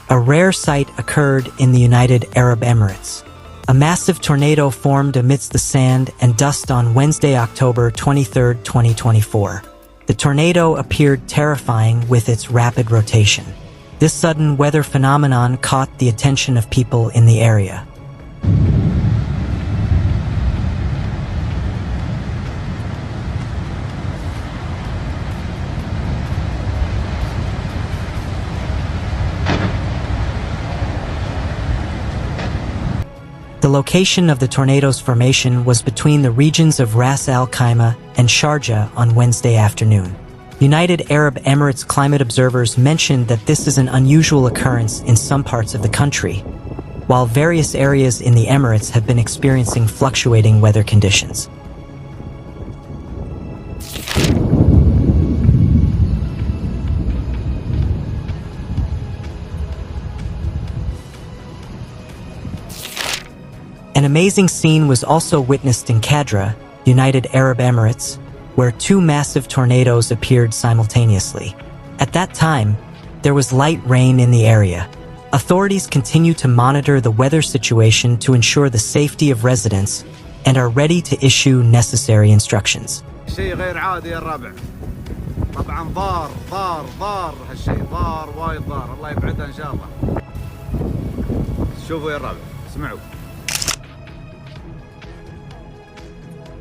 A rare sight occurred in the United Arab Emirates. A massive tornado formed amidst the sand and dust on Wednesday, October 23, 2024. The tornado appeared terrifying with its rapid rotation. This sudden weather phenomenon caught the attention of people in the area. The location of the tornado's formation was between the regions of Ras Al Khaimah and Sharjah on Wednesday afternoon. United Arab Emirates climate observers mentioned that this is an unusual occurrence in some parts of the country, while various areas in the Emirates have been experiencing fluctuating weather conditions. An amazing scene was also witnessed in Kadra, United Arab Emirates, where two massive tornadoes appeared simultaneously. At that time, there was light rain in the area. Authorities continue to monitor the weather situation to ensure the safety of residents and are ready to issue necessary instructions. شيء غير عادي يا الربع. طبعا ضار هالشيء ضار وايد ضار، الله يبعدها ان شاء الله. شوفوا يا الربع، اسمعوا.